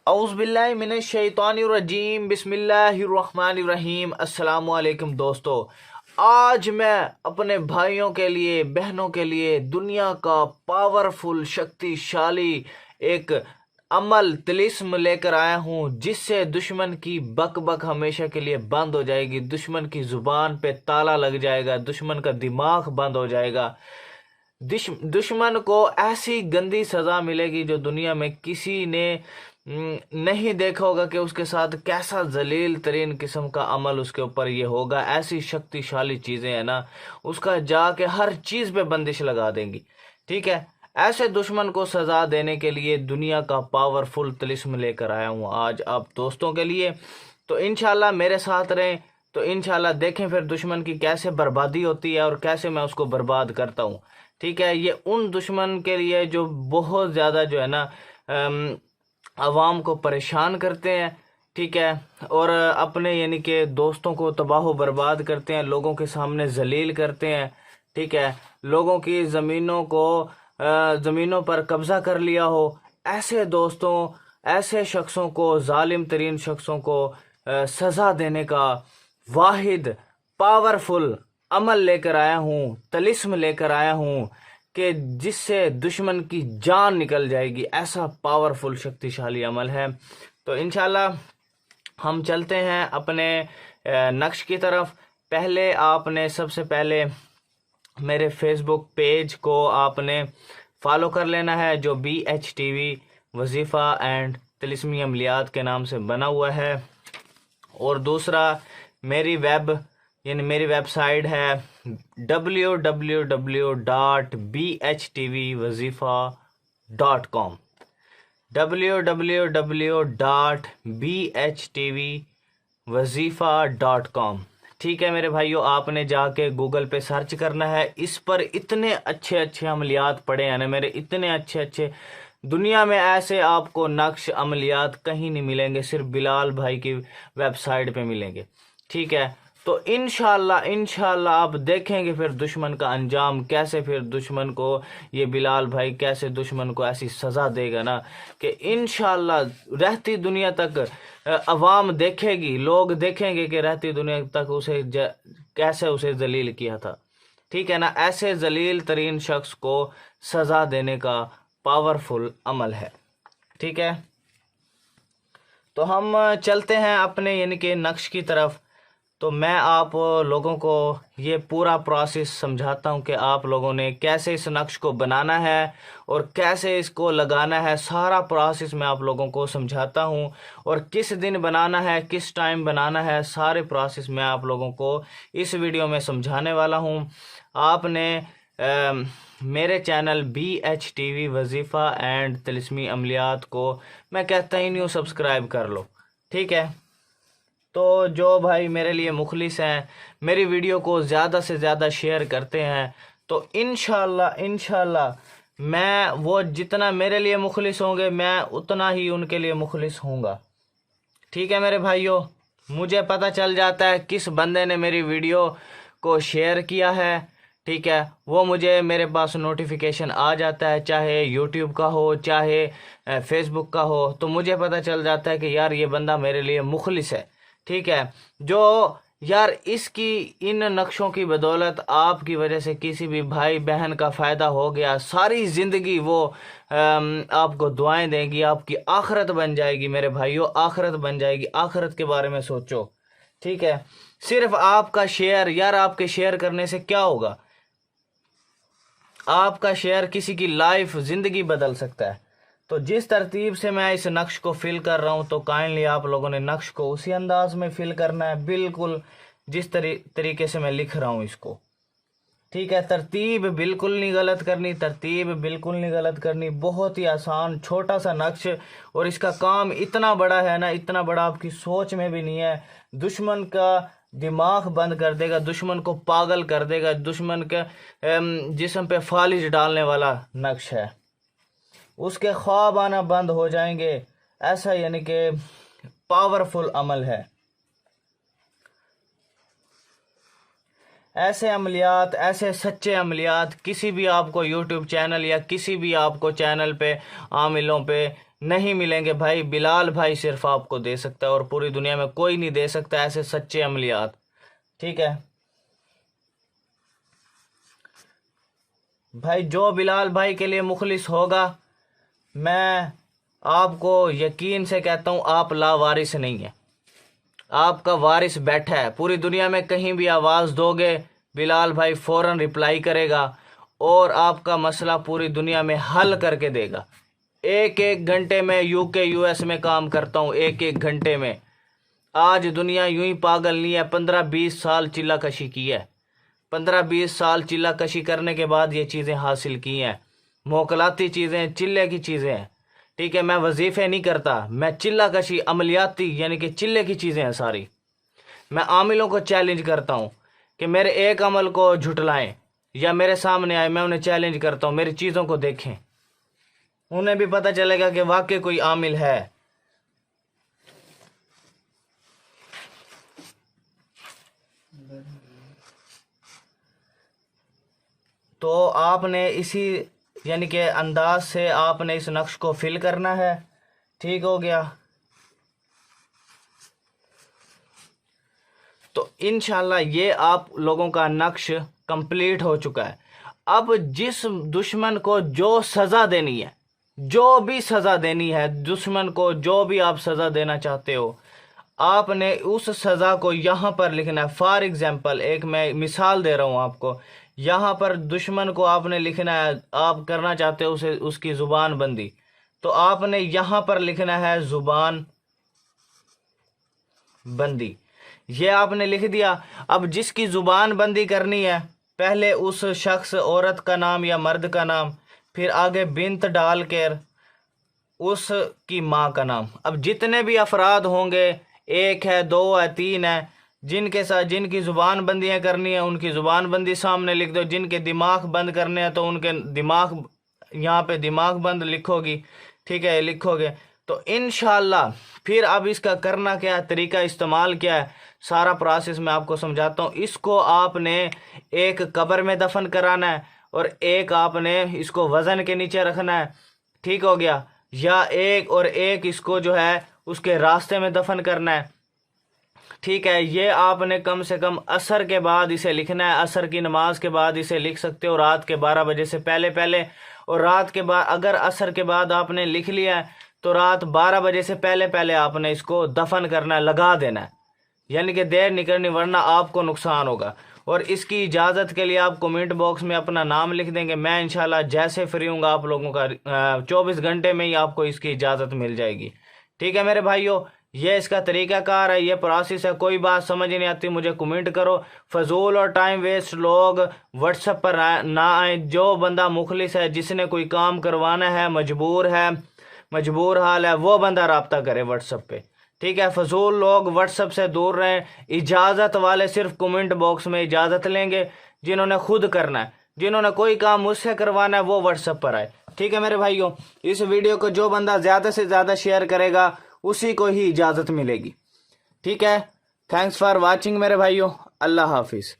اعوذ باللہ من الشیطان الرجیم بسم اللہ الرحمن الرحیم۔ السلام علیکم دوستو، آج میں اپنے بھائیوں کے لیے، بہنوں کے لیے دنیا کا پاورفل شکتی شالی ایک عمل طلسم لے کر آیا ہوں، جس سے دشمن کی بک بک ہمیشہ کے لیے بند ہو جائے گی، دشمن کی زبان پہ تالا لگ جائے گا، دشمن کا دماغ بند ہو جائے گا، دشمن کو ایسی گندی سزا ملے گی جو دنیا میں کسی نے نہیں دیکھا ہوگا کہ اس کے ساتھ کیسا ذلیل ترین قسم کا عمل اس کے اوپر یہ ہوگا۔ ایسی شکتی شالی چیزیں ہیں نا، اس کا جا کے ہر چیز پہ بندش لگا دیں گی، ٹھیک ہے۔ ایسے دشمن کو سزا دینے کے لیے دنیا کا پاورفل طلسم لے کر آیا ہوں آج آپ دوستوں کے لیے، تو انشاءاللہ میرے ساتھ رہیں، تو انشاءاللہ دیکھیں پھر دشمن کی کیسے بربادی ہوتی ہے اور کیسے میں اس کو برباد کرتا ہوں، ٹھیک ہے۔ یہ ان دشمن کے لیے جو بہت زیادہ جو ہے نا عوام کو پریشان کرتے ہیں، ٹھیک ہے، اور اپنے یعنی کہ دوستوں کو تباہ و برباد کرتے ہیں، لوگوں کے سامنے ذلیل کرتے ہیں، ٹھیک ہے، لوگوں کی زمینوں پر قبضہ کر لیا ہو، ایسے دوستوں، ایسے شخصوں کو، ظالم ترین شخصوں کو سزا دینے کا واحد پاورفل عمل لے کر آیا ہوں، طلسم لے کر آیا ہوں کہ جس سے دشمن کی جان نکل جائے گی۔ ایسا پاورفل شکتی شالی عمل ہے، تو انشاءاللہ ہم چلتے ہیں اپنے نقش کی طرف۔ پہلے آپ نے سب سے پہلے میرے فیس بک پیج کو آپ نے فالو کر لینا ہے، جو BH TV وظیفہ اینڈ طلسمی عملیات کے نام سے بنا ہوا ہے، اور دوسرا میری ویب سائٹ ہے www.bhtvwazifa.com www.bhtvwazifa.com ٹھیک ہے میرے بھائیو، آپ نے جا کے گوگل پہ سرچ کرنا ہے، اس پر اتنے اچھے اچھے عملیات پڑے ہیں نا میرے، اتنے اچھے اچھے، دنیا میں ایسے آپ کو نقش عملیات کہیں نہیں ملیں گے، صرف بلال بھائی کی ویب سائٹ پہ ملیں گے، ٹھیک ہے۔ تو انشاءاللہ آپ دیکھیں گے پھر دشمن کا انجام کیسے، پھر دشمن کو یہ بلال بھائی کیسے دشمن کو ایسی سزا دے گا نا کہ انشاءاللہ رہتی دنیا تک عوام دیکھے گی، لوگ دیکھیں گے کہ رہتی دنیا تک کیسے اسے ذلیل کیا تھا، ٹھیک ہے نا۔ ایسے ذلیل ترین شخص کو سزا دینے کا پاورفل عمل ہے، ٹھیک ہے۔ تو ہم چلتے ہیں اپنے یعنی کہ نقش کی طرف۔ تو میں آپ لوگوں کو یہ پورا پروسیس سمجھاتا ہوں کہ آپ لوگوں نے کیسے اس نقش کو بنانا ہے اور کیسے اس کو لگانا ہے، سارا پروسیس میں آپ لوگوں کو سمجھاتا ہوں، اور کس دن بنانا ہے، کس ٹائم بنانا ہے، سارے پروسیس میں آپ لوگوں کو اس ویڈیو میں سمجھانے والا ہوں۔ آپ نے میرے چینل BH TV وظیفہ اینڈ طلسمی عملیات کو میں کہتا ہی نہیں ہوں سبسکرائب کر لو، ٹھیک ہے۔ تو جو بھائی میرے لیے مخلص ہیں، میری ویڈیو کو زیادہ سے زیادہ شیئر کرتے ہیں، تو انشاءاللہ میں وہ جتنا میرے لیے مخلص ہوں گے میں اتنا ہی ان کے لیے مخلص ہوں گا، ٹھیک ہے میرے بھائیوں۔ مجھے پتہ چل جاتا ہے کس بندے نے میری ویڈیو کو شیئر کیا ہے، ٹھیک ہے، وہ مجھے میرے پاس نوٹیفیکیشن آ جاتا ہے، چاہے یوٹیوب کا ہو چاہے فیس بک کا ہو، تو مجھے پتہ چل جاتا ہے کہ یار یہ بندہ میرے لیے مخلص ہے، ٹھیک ہے۔ جو یار اس کی ان نقشوں کی بدولت آپ کی وجہ سے کسی بھی بھائی بہن کا فائدہ ہو گیا، ساری زندگی وہ آپ کو دعائیں دیں گی، آپ کی آخرت بن جائے گی میرے بھائیوں، آخرت بن جائے گی۔ آخرت کے بارے میں سوچو، ٹھیک ہے۔ صرف آپ کا شیئر، یار آپ کے شیئر کرنے سے کیا ہوگا؟ آپ کا شیئر کسی کی لائف، زندگی بدل سکتا ہے۔ تو جس ترتیب سے میں اس نقش کو فل کر رہا ہوں، تو کائنڈلی آپ لوگوں نے نقش کو اسی انداز میں فل کرنا ہے، بالکل جس طریقے سے میں لکھ رہا ہوں اس کو، ٹھیک ہے۔ ترتیب بالکل نہیں غلط کرنی، بہت ہی آسان چھوٹا سا نقش، اور اس کا کام اتنا بڑا ہے نا، اتنا بڑا آپ کی سوچ میں بھی نہیں ہے۔ دشمن کا دماغ بند کر دے گا، دشمن کو پاگل کر دے گا، دشمن کے جسم پہ فالج ڈالنے والا نقش ہے، اس کے خواب آنا بند ہو جائیں گے، ایسا یعنی کہ پاورفل عمل ہے۔ ایسے عملیات، ایسے سچے عملیات کسی بھی آپ کو یوٹیوب چینل یا کسی بھی آپ کو چینل پہ عاملوں پہ نہیں ملیں گے بھائی. بلال بھائی صرف آپ کو دے سکتا ہے اور پوری دنیا میں کوئی نہیں دے سکتا ایسے سچے عملیات. ٹھیک ہے بھائی، جو بلال بھائی کے لیے مخلص ہوگا، میں آپ کو یقین سے کہتا ہوں آپ لاوارث نہیں ہیں. آپ کا وارث بیٹھا ہے. پوری دنیا میں کہیں بھی آواز دو گے، بلال بھائی فوراً رپلائی کرے گا اور آپ کا مسئلہ پوری دنیا میں حل کر کے دے گا. ایک گھنٹے میں یو کے یو ایس میں کام کرتا ہوں، ایک گھنٹے میں. آج دنیا یوں ہی پاگل نہیں ہے. 15-20 سال چلہ کشی کی ہے. 15-20 سال چلہ کشی کرنے کے بعد یہ چیزیں حاصل کی ہیں. موکلاتی چیزیں، چلے کی چیزیں ہیں. ٹھیک ہے، میں وظیفے نہیں کرتا، میں چلہ کشی عملیاتی یعنی کہ چلے کی چیزیں ہیں ساری. میں عاملوں کو چیلنج کرتا ہوں کہ میرے ایک عمل کو جھٹلائیں یا میرے سامنے آئے. میں انہیں چیلنج کرتا ہوں، میری چیزوں کو دیکھیں، انہیں بھی پتہ چلے گا کہ واقعی کوئی عامل ہے. تو آپ نے اسی یعنی کہ انداز سے آپ نے اس نقش کو فل کرنا ہے. ٹھیک ہو گیا؟ تو انشاءاللہ یہ آپ لوگوں کا نقش کمپلیٹ ہو چکا ہے. اب جس دشمن کو جو سزا دینی ہے، جو بھی سزا دینی ہے دشمن کو، جو بھی آپ سزا دینا چاہتے ہو، آپ نے اس سزا کو یہاں پر لکھنا ہے. فار ایگزامپل، ایک میں مثال دے رہا ہوں آپ کو. یہاں پر دشمن کو آپ نے لکھنا ہے، آپ کرنا چاہتے ہو اسے اس کی زبان بندی، تو آپ نے یہاں پر لکھنا ہے زبان بندی. یہ آپ نے لکھ دیا. اب جس کی زبان بندی کرنی ہے، پہلے اس شخص، عورت کا نام یا مرد کا نام، پھر آگے بنت ڈال کر اس کی ماں کا نام. اب جتنے بھی افراد ہوں گے، 1 ہے، 2 ہے، 3 ہے، جن کے ساتھ جن کی زبان بندیاں کرنی ہیں ان کی زبان بندی سامنے لکھ دو. جن کے دماغ بند کرنے ہیں تو ان کے دماغ، یہاں پہ دماغ بند لکھو گی. ٹھیک ہے، لکھو گے تو انشاءاللہ. پھر اب اس کا کرنا کیا ہے، طریقہ استعمال کیا ہے، سارا پروسیس میں آپ کو سمجھاتا ہوں. اس کو آپ نے ایک قبر میں دفن کرانا ہے اور ایک آپ نے اس کو وزن کے نیچے رکھنا ہے. ٹھیک ہو گیا؟ یا ایک اس کو جو ہے اس کے راستے میں دفن کرنا ہے. ٹھیک ہے، یہ آپ نے کم سے کم عصر کے بعد اسے لکھنا ہے. عصر کی نماز کے بعد اسے لکھ سکتے ہو، رات کے 12 بجے سے پہلے. اور رات کے بعد اگر عصر کے بعد آپ نے لکھ لیا ہے تو رات 12 بجے سے پہلے آپ نے اس کو دفن کرنا ہے، لگا دینا ہے. یعنی کہ دیر نہیں کرنی ورنہ آپ کو نقصان ہوگا. اور اس کی اجازت کے لیے آپ کومنٹ باکس میں اپنا نام لکھ دیں گے. میں انشاءاللہ جیسے فری ہوں گا آپ لوگوں کا 24 گھنٹے میں ہی آپ کو اس کی اجازت مل جائے گی. ٹھیک ہے میرے بھائیو، یہ اس کا طریقہ کار ہے، یہ پروسیس ہے. کوئی بات سمجھ نہیں آتی مجھے کومنٹ کرو. فضول اور ٹائم ویسٹ لوگ واٹس ایپ پر نہ آئیں. جو بندہ مخلص ہے، جس نے کوئی کام کروانا ہے، مجبور حال ہے، وہ بندہ رابطہ کرے واٹس ایپ پہ. ٹھیک ہے، فضول لوگ واٹس ایپ سے دور رہیں. اجازت والے صرف کومنٹ باکس میں اجازت لیں گے. جنہوں نے خود کرنا ہے، جنہوں نے کوئی کام مجھ سے کروانا ہے، وہ واٹس ایپ پر آئے. ٹھیک ہے میرے بھائیوں، اس ویڈیو کو جو بندہ زیادہ سے زیادہ شیئر کرے گا اسی کو ہی اجازت ملے گی. ٹھیک ہے، تھینکس فار واچنگ میرے بھائیوں. اللہ حافظ.